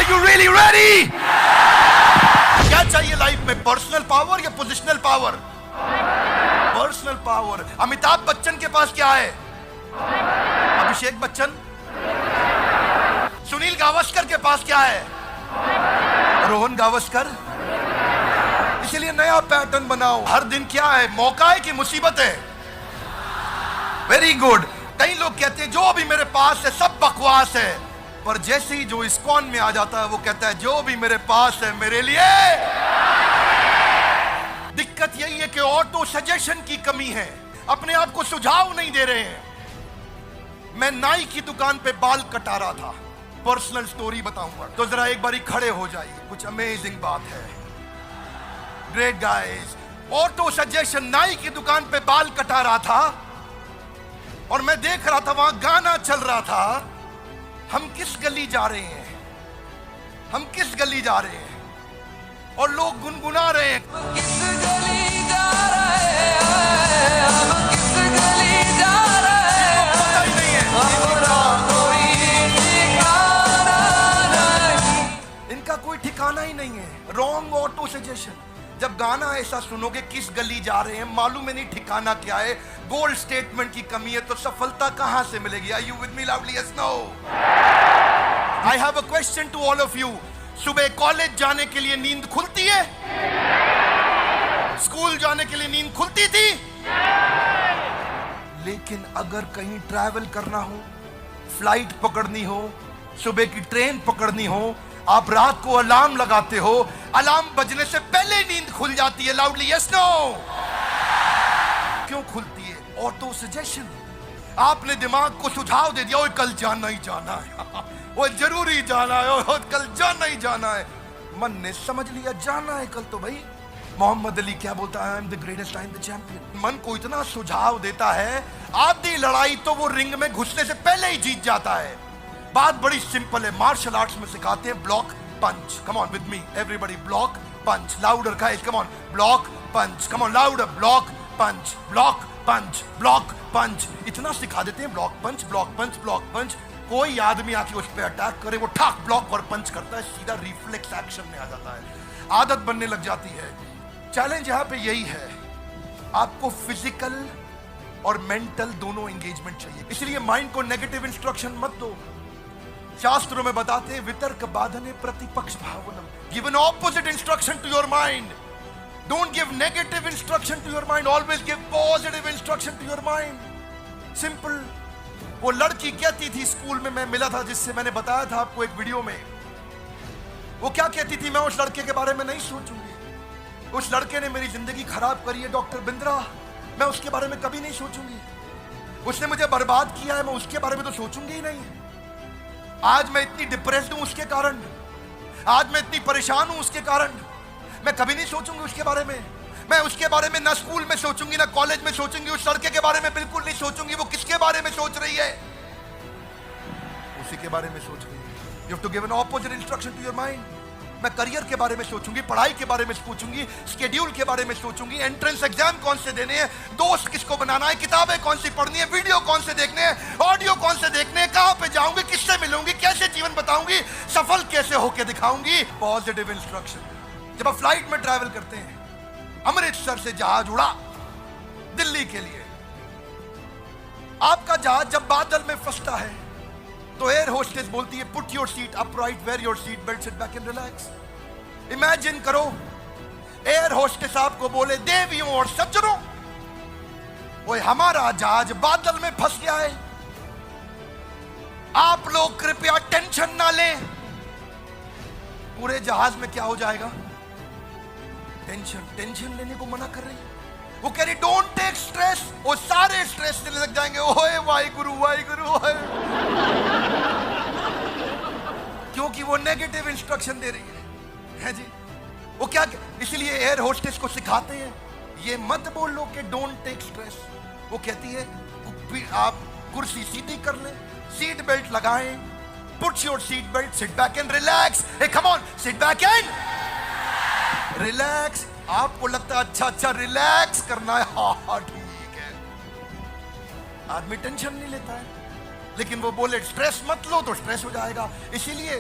you really ready? क्या चाहिए life में, पर्सनल पावर या positional power? Personal power. Amitabh Bachchan के पास क्या है? अभिषेक बच्चन। सुनील गावस्कर के पास क्या है? रोहन गावस्कर। इसलिए नया पैटर्न बनाओ। हर दिन क्या है, मौका है कि मुसीबत है? Very good. कई लोग कहते हैं जो भी मेरे पास है सब बकवास है, पर जैसे ही जो इस्कॉन में आ जाता है वो कहता है जो भी मेरे पास है मेरे लिए। दिक्कत यही है कि ऑटो सजेशन की कमी है, अपने आप को सुझाव नहीं दे रहे हैं। मैं नाई की दुकान पे बाल कटा रहा था, पर्सनल स्टोरी बताऊंगा, तो जरा एक बारी खड़े हो जाइए, कुछ अमेजिंग बात है। Great guys. ऑटो सजेशन, नाई की दुकान पे बाल कटा रहा था और मैं देख रहा था वहां गाना चल रहा था, हम किस गली जा रहे हैं, हम किस गली जा रहे हैं, और लोग गुनगुना रहे हैं, किस गली जा रहे हैं, हम किस गली जा रहे हैं, पता ही नहीं है, इनका कोई ठिकाना ही नहीं है। Wrong auto suggestion. जब गाना ऐसा सुनोगे किस गली जा रहे हैं, मालूम है नहीं ठिकाना क्या है, गोल्ड स्टेटमेंट की कमी है, तो सफलता कहां से मिलेगी? Are you with me loudly? Yes, no? I have a question to all of you. सुबह कॉलेज जाने के लिए नींद खुलती है? स्कूल जाने के लिए नींद खुलती थी? लेकिन अगर कहीं ट्रैवल करना हो, फ्लाइट पकड़नी हो, सुबह की ट्रेन पकड़नी हो, आप रात को अलार्म लगाते हो, अलार्म बजने से पहले नींद खुल जाती है। Loudly yes no? क्यों खुलती है? Auto suggestion. आपने दिमाग को सुझाव दे दिया, ओए कल जाना ही जाना है, वो जरूरी जाना है, ओए कल जाना ही जाना है। मन ने समझ लिया जाना है कल, तो भाई मोहम्मद अली क्या बोलता है, I am the greatest, I am the champion. मन को इतना सुझाव देता है, आधी लड़ाई तो वो रिंग में घुसने से पहले ही जीत जाता है। बात बड़ी सिंपल है, मार्शल आर्ट्स में सिखाते हैं block punch. Come on with me everybody, block punch. Louder guys, come on, block punch, come on louder, block punch, block punch, block punch. इतना सिखा देते हैं, block punch, block punch, block punch. कोई आदमी आके उस पर अटैक करे, वो ठाक ब्लॉक और पंच करता है, सीधा रिफ्लेक्स एक्शन में आ जाता है, आदत बनने लग जाती है। चैलेंज यहां पे यही है, आपको फिजिकल और मेंटल दोनों एंगेजमेंट चाहिए। इसलिए माइंड को नेगेटिव इंस्ट्रक्शन मत दो। शास्त्रों में बताते हैं वितर्क बाधने प्रतिपक्ष भावनम। Give an opposite instruction to your mind. Don't give negative instruction to your mind, always give positive instruction to your mind. Simple. वो लड़की कहती थी, स्कूल में मैं मिला था, जिससे मैंने बताया था आपको एक वीडियो में, वो क्या कहती थी, मैं उस लड़के के बारे में नहीं सोचूंगी, उस लड़के ने मेरी जिंदगी खराब करी है डॉक्टर बिंद्रा, मैं उसके बारे में कभी नहीं सोचूंगी, उसने मुझे बर्बाद किया है, मैं उसके बारे में तो सोचूंगी ही नहीं। आज मैं इतनी डिप्रेस्ड हूं उसके कारण, आज मैं इतनी परेशान हूं उसके कारण, मैं कभी नहीं सोचूंगी उसके बारे में। मैं उसके बारे में ना स्कूल में सोचूंगी ना कॉलेज में सोचूंगी, उस लड़के के बारे में बिल्कुल नहीं सोचूंगी। वो किसके बारे में सोच रही है? उसी के बारे में सोच रही है। You have to give an opposite instruction to your mind. मैं करियर के बारे में सोचूंगी, पढ़ाई के बारे में सोचूंगी, स्केड्यूल के बारे में सोचूंगी, एंट्रेंस एग्जाम कौन से देने हैं, दोस्त किसको बनाना है, किताबें कौन सी पढ़नी है, वीडियो कौन से देखने हैं, ऑडियो कौन से देखने हैं, कहां पे जाऊंगी, किससे मिलूंगी, कैसे जीवन बताऊंगी, सफल कैसे होके दिखाऊंगी। Positive instruction. जब आप फ्लाइट में ट्रैवल करते हैं, अमृतसर से जहाज उड़ा दिल्ली के लिए, आपका जहाज जब बादल में फंसता है तो एयर होस्टेस बोलती है put your seat upright, wear your seat belt, sit back and relax. Imagine करो एयर होस्टेस आपको बोले देवियों और सज्जनों, वो हमारा जहाज बादल में फंस गया है, आप लोग कृपया टेंशन ना लें। पूरे जहाज में क्या हो जाएगा? टेंशन लेने को मना कर रही है। वो कह रही डोंट टेक स्ट्रेस, वो सारे स्ट्रेस लेने लग जाएंगे। ओए वाहिगुरु वाहिगुरु, क्योंकि वो नेगेटिव इंस्ट्रक्शन दे रही है जी। वो क्या, इसलिए एयर होस्टेस को सिखाते हैं ये मत बोलो कि डोंट टेक स्ट्रेस। वो कहती है आप कुर्सी सीधी कर लें, सीट बेल्ट लगाएं, put your seat belt, sit back and relax. Hey come on, sit back and relax. आपको लगता है अच्छा रिलैक्स करना है, हाँ ठीक है, आदमी टेंशन नहीं लेता है। लेकिन वो बोले स्ट्रेस मत लो तो स्ट्रेस हो जाएगा। इसीलिए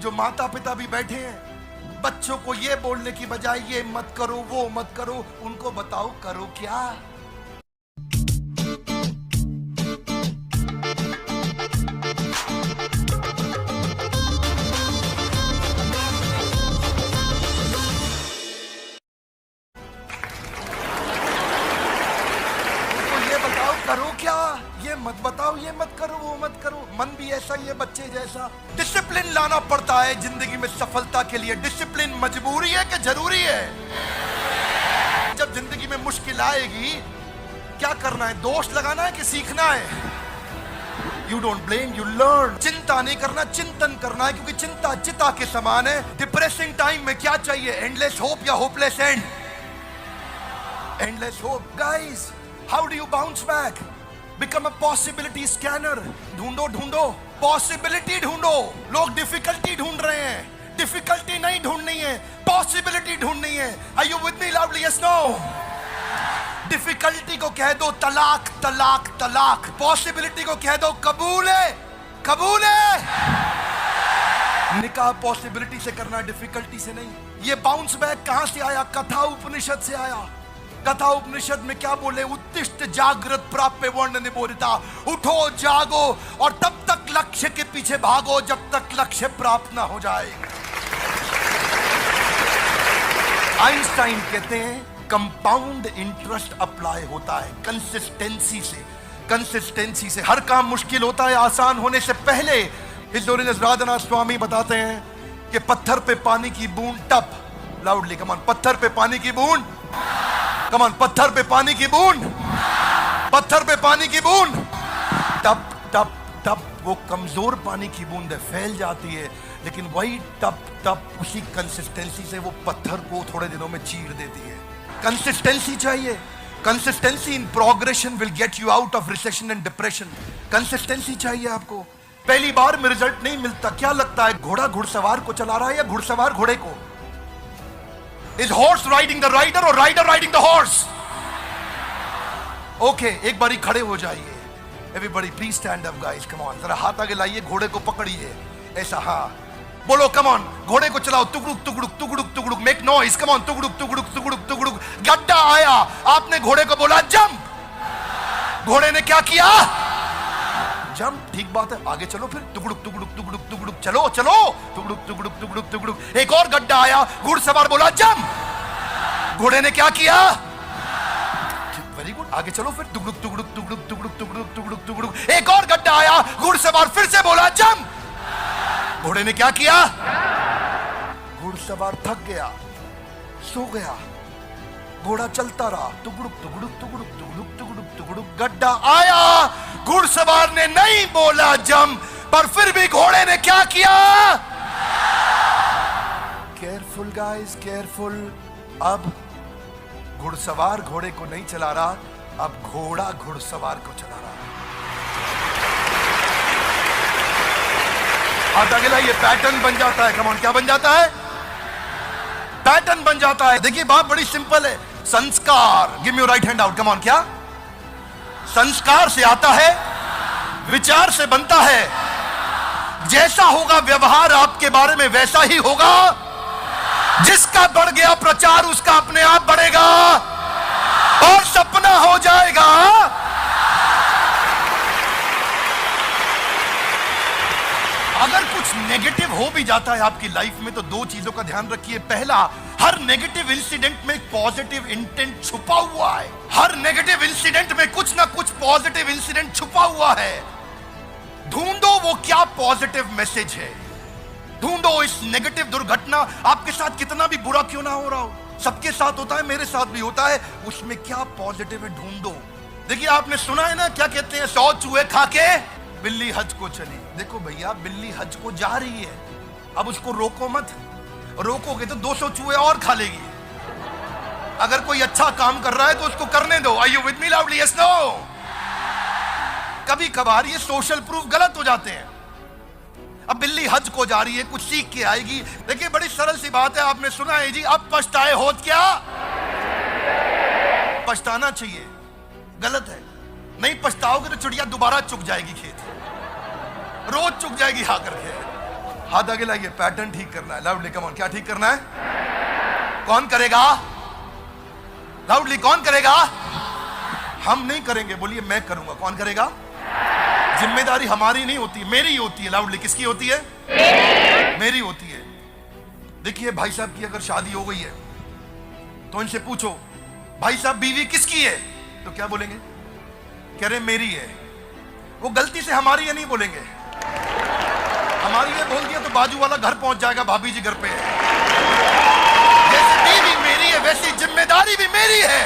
जो माता पिता भी बैठे हैं, बच्चों को ये बोलने की बजाय ये मत करो वो मत करो, उनको बताओ करो क्या। करो क्या, ये मत बताओ ये मत करो वो मत करो। मन भी ऐसा ही है बच्चे जैसा। डिसिप्लिन लाना पड़ता है जिंदगी में सफलता के लिए। डिसिप्लिन मजबूरी है कि जरूरी है? जब जिंदगी में मुश्किल आएगी क्या करना है? दोष लगाना है कि सीखना है? You don't blame, you learn. चिंता नहीं करना, चिंतन करना है, क्योंकि चिंता चिता के समान है। डिप्रेसिंग टाइम में क्या चाहिए? एंडलेस होप या hopeless and? Endless hope. Guys, how do you bounce back? Become a possibility scanner. ढूंढो ढूंढो, possibility ढूंढो। लोग difficulty ढूंढ रहे हैं, difficulty नहीं ढूंढनी है, possibility ढूंढनी है। Are you with me loudly? Yes, no? difficulty को कह दो तलाक तलाक तलाक, possibility को कह दो कबूल है कबूल है। निकाह possibility से करना, difficulty से नहीं। ये bounce back कहां से आया? कथा उपनिषद से आया। कथा उपनिषद में क्या बोले? उत्तिष्ठ जागृत प्राप्य वर्ण निबोधिता। उठो जागो और तब तक लक्ष्य के पीछे भागो जब तक लक्ष्य प्राप्त ना हो जाए। आइंस्टाइन कहते हैं कंपाउंड इंटरेस्ट अप्लाई होता है कंसिस्टेंसी से। कंसिस्टेंसी से हर काम मुश्किल होता है आसान होने से पहले। हिस्टोरियन राधानाथ स्वामी बताते हैं कि पत्थर पे पानी की बूंद टप, लाउडली कमान, पत्थर पे पानी की बूंद, कमान, पत्थर पे पानी की बूंद, पत्थर पे पानी की बूंद, टप टप टप। वो कमजोर पानी की बूंद है, फैल जाती है, लेकिन वही टप टप उसी कंसिस्टेंसी से वो पत्थर को थोड़े दिनों में चीर देती है। कंसिस्टेंसी चाहिए। Consistency in progression will get you out of recession and depression. Consistency चाहिए आपको। पहली बार में रिजल्ट नहीं मिलता। क्या लगता है घोड़ा घुड़सवार को चला रहा है या घुड़सवार घोड़े को? Is horse riding the rider or rider riding the horse? Okay, एक बारी खड़े हो जाइए। Everybody please stand up guys, come on। जरा हाथ आगे लाइए, घोड़े को पकड़िए ऐसा, हाँ बोलो come on। घोड़े को चलाओ, तुगड़ुक तुगड़ुक तुगड़ुक तुगड़ुक, make noise, come on, तुगड़ुक तुगड़ुक तुगड़ुक तुगड़ुक। गड्ढा आया, आपने घोड़े को बोला जंप, घोड़े ने क्या किया? जंप। ठीक बात है, आगे चलो फिर, तुगड़ुक तुगड़ुक तुगड़ुक तुगड़ुक, चलो चलो, तुगड़ुक तुगड़ुक तुगड़ुक तुगड़ुक। एक और गड्ढा आया, घुड़सवार बोला जंप, घोड़े ने क्या किया? वेरी गुड, आगे चलो फिर, तुगड़ुक तुगड़ुक तुगड़ुक तुगड़ुक तुगड़ुक तुगड़ुक तुगड़ुक। एक और गड्ढा आया, घुड़सवार फिर से बोला जंप, घोड़े ने क्या किया? घुड़सवार थक गया, सो गया, घोड़ा चलता रहा, तुगड़ुक तुगड़ुक तुगड़ुक तुगड़ुक तुगड़ुक तुगड़ुक। गड्ढा आया, घुड़सवार ने नहीं बोला जंप, पर फिर भी घोड़े ने क्या किया? Careful guys, careful. अब घुड़सवार घोड़े को नहीं चला रहा, अब घोड़ा घुड़सवार को चला रहा। हाथ आगे लाइए, पैटर्न बन जाता है। कमान, क्या बन जाता है? पैटर्न बन जाता है। देखिए बात बड़ी सिंपल है। संस्कार, give me your right hand out, come on. क्या? संस्कार से आता है, विचार से बनता है। जैसा होगा व्यवहार आपके बारे में वैसा ही होगा। जिसका बढ़ गया प्रचार उसका अपने आप बढ़ेगा और सपना हो जाएगा। अगर कुछ नेगेटिव हो भी जाता है आपकी लाइफ में तो दो चीजों का ध्यान रखिए। पहला, हर नेगेटिव इंसिडेंट में एक पॉजिटिव इंटेंट छुपा हुआ है। हर नेगेटिव इंसिडेंट में कुछ ना कुछ पॉजिटिव इंसिडेंट छुपा हुआ है। ढूंढो वो क्या पॉजिटिव मैसेज है। ढूंढो इस नेगेटिव दुर्घटना आपके साथ कितना भी बुरा क्यों ना हो रहा हो, सबके साथ होता है, मेरे साथ भी होता है, उसमें क्या पॉजिटिव है ढूंढो। देखिए आपने सुना है ना, क्या कहते हैं, 100 चूहे खा के बिल्ली हज को चली। देखो भैया, बिल्ली हज को जा रही है, अब उसको रोको मत। रोकोगे तो 200 चूहे और खा लेगी। अगर कोई अच्छा काम कर रहा है तो उसको करने दो। Are you with me loudly? Yes no? कभी कभार ये सोशल प्रूफ गलत हो जाते हैं। अब बिल्ली हज को जा रही है, कुछ सीख के आएगी। देखिए बड़ी सरल सी बात है, आपने सुना है जी, अब पछताए होत क्या? पछताना चाहिए, गलत है। नहीं पछताओगे तो चिड़िया दोबारा चुग जाएगी खेत, रोज चुग जाएगी आकर के। हाथ आगे लाइए, पैटर्न ठीक करना है। लाउडली कम ऑन, क्या ठीक करना है? कौन करेगा? लाउडली कौन करेगा? हम नहीं करेंगे, बोलिए मैं करूंगा। कौन करेगा? जिम्मेदारी हमारी नहीं होती, मेरी होती है। लाउडली किसकी होती है? मेरी होती है। देखिए भाई साहब की अगर शादी हो गई है तो इनसे पूछो, भाई साहब बीवी किसकी है? तो क्या बोलेंगे? कह रहे मेरी है। वो गलती से हमारी है नहीं बोलेंगे, हमारी है बोल दिया तो बाजू वाला घर पहुंच जाएगा, भाभी जी घर पे है। जैसे बीवी मेरी है वैसी जिम्मेदारी भी मेरी है।